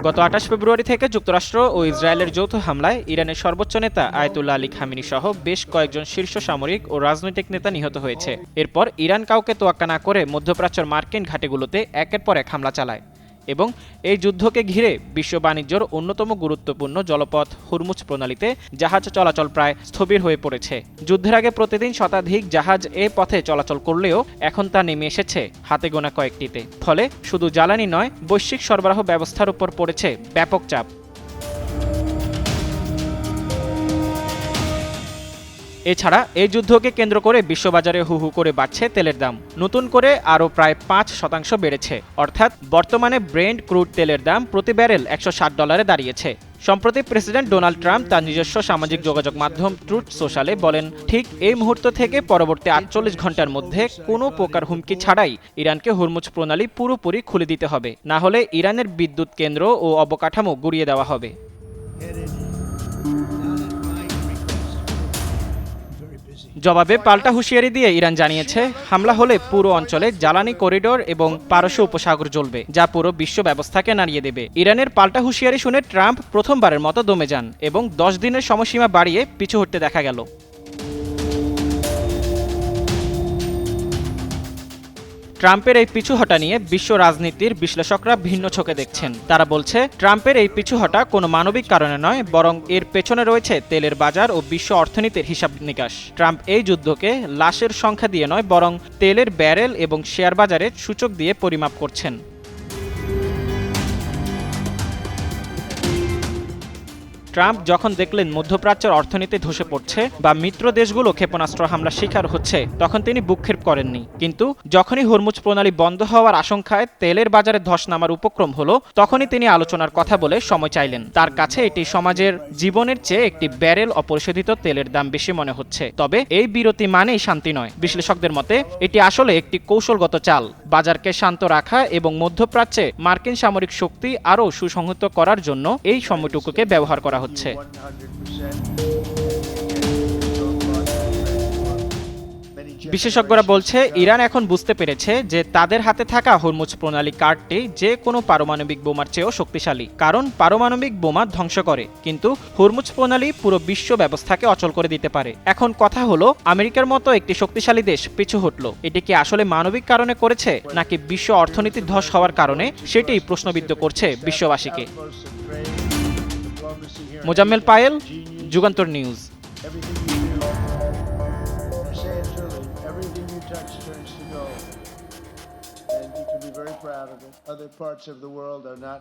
গত ২৮ ফেব্রুয়ারি থেকে যুক্তরাষ্ট্র ও ইসরায়েলের যৌথ হামলায় ইরানের সর্বোচ্চ নেতা আয়াতুল্লাহ আলী খামেনি সহ বেশ কয়েকজন শীর্ষ সামরিক ও রাজনৈতিক নেতা নিহত হয়েছে। এরপর ইরান কাউকে তোয়াক্কা না করে মধ্যপ্রাচ্যের মার্কিন ঘাঁটিগুলোতে একের পর এক হামলা চালায় এবং এই যুদ্ধকে ঘিরে বিশ্ব বাণিজ্যের অন্যতম গুরুত্বপূর্ণ জলপথ হুরমুজ প্রণালীতে জাহাজ চলাচল প্রায় স্থবির হয়ে পড়েছে। যুদ্ধের আগে প্রতিদিন শতাধিক জাহাজ এ পথে চলাচল করলেও এখন তা নেমে এসেছে হাতে গোনা কয়েকটিতে। ফলে শুধু জ্বালানি নয়, বৈশ্বিক সরবরাহ ব্যবস্থার উপর পড়েছে ব্যাপক চাপ। এছাড়া এই যুদ্ধকে কেন্দ্র করে বিশ্ববাজারে হু হু করে বাড়ছে তেলের দাম। নতুন করে আরও প্রায় ৫% বেড়েছে, অর্থাৎ বর্তমানে ব্রেন্ট ক্রুড তেলের দাম প্রতি ব্যারেল $১৬০ দাঁড়িয়েছে। সম্প্রতি প্রেসিডেন্ট ডোনাল্ড ট্রাম্প তার নিজস্ব সামাজিক যোগাযোগ মাধ্যম ট্রুথ সোশ্যালে বলেন, ঠিক এই মুহূর্ত থেকে পরবর্তী ৪৮ ঘন্টার মধ্যে কোনো প্রকার হুমকি ছাড়াই ইরানকে হুরমুজ প্রণালী পুরোপুরি খুলে দিতে হবে, না হলে ইরানের বিদ্যুৎ কেন্দ্র ও অবকাঠামো গুঁড়িয়ে দেওয়া হবে। জবাবে পাল্টা হুঁশিয়ারি দিয়ে ইরান জানিয়েছে, হামলা হলে পুরো অঞ্চলে জ্বালানি করিডোর এবং পারস্য উপসাগর জ্বলবে, যা পুরো বিশ্ব ব্যবস্থাকে নাড়িয়ে দেবে। ইরানের পাল্টা হুঁশিয়ারি শুনে ট্রাম্প প্রথমবারের মতো দমে যান এবং 10 দিনের সময়সীমা বাড়িয়ে পিছু হটতে দেখা গেল। ট্রাম্পের এই পিছু হটা নিয়ে বিশ্ব রাজনীতির বিশ্লেষকরা ভিন্ন চোখে দেখছেন। তারা বলছে, ট্রাম্পের এই পিছু হটা কোনো মানবিক কারণে নয়, বরং এর পেছনে রয়েছে তেলের বাজার ও বিশ্ব অর্থনীতির হিসাব নিকাশ। ট্রাম্প এই যুদ্ধকে লাশের সংখ্যা দিয়ে নয়, বরং তেলের ব্যারেল এবং শেয়ার বাজারের সূচক দিয়ে পরিমাপ করছেন। ট্রাম্প যখন দেখলেন মধ্যপ্রাচ্যের অর্থনীতি ধসে পড়ছে বা মিত্র দেশগুলো ক্ষেপণাস্ত্র হামলার শিকার হচ্ছে, তখন তিনি বুকক্ষেপ করেননি। কিন্তু যখনই হুরমুজ প্রণালী বন্ধ হওয়ার আশঙ্কায় তেলের বাজারে ধস নামার উপক্রম হলো, তখনই তিনি আলোচনার কথা বলে সময় চাইলেন। তার কাছে এটি সমাজের জীবনের চেয়ে একটি ব্যারেল অপরিশোধিত তেলের দাম বেশি মনে হচ্ছে। তবে এই বিরতি মানেই শান্তি নয়। বিশ্লেষকদের মতে এটি আসলে একটি কৌশলগত চাল, বাজারকে শান্ত রাখা এবং মধ্যপ্রাচ্যে মার্কিন সামরিক শক্তি আরও সুসংহত করার জন্য এই সময়টুকুকে ব্যবহার করা হচ্ছে। বিশেষজ্ঞরা বলছে, ইরান এখন বুঝতে পেরেছে যে তাদের হাতে থাকা হুরমুজ প্রণালী কার্ডটি যে কোনো পারমাণবিক বোমার চেয়েও শক্তিশালী, কারণ পারমাণবিক বোমা ধ্বংস করে, কিন্তু হুরমুজ প্রণালী পুরো বিশ্ব ব্যবস্থাকে অচল করে দিতে পারে। এখন কথা হলো, আমেরিকার মতো একটি শক্তিশালী দেশ পিছু হটল, এটি কি আসলে মানবিক কারণে করেছে নাকি বিশ্ব অর্থনীতির ধস হওয়ার কারণে, সেটাই প্রশ্নবিদ্ধ করছে বিশ্ববাসীকে। Mozammel Payel, Jugantor news. Everything you touch turns to gold, and you can be very proud of it. Other parts of the world are not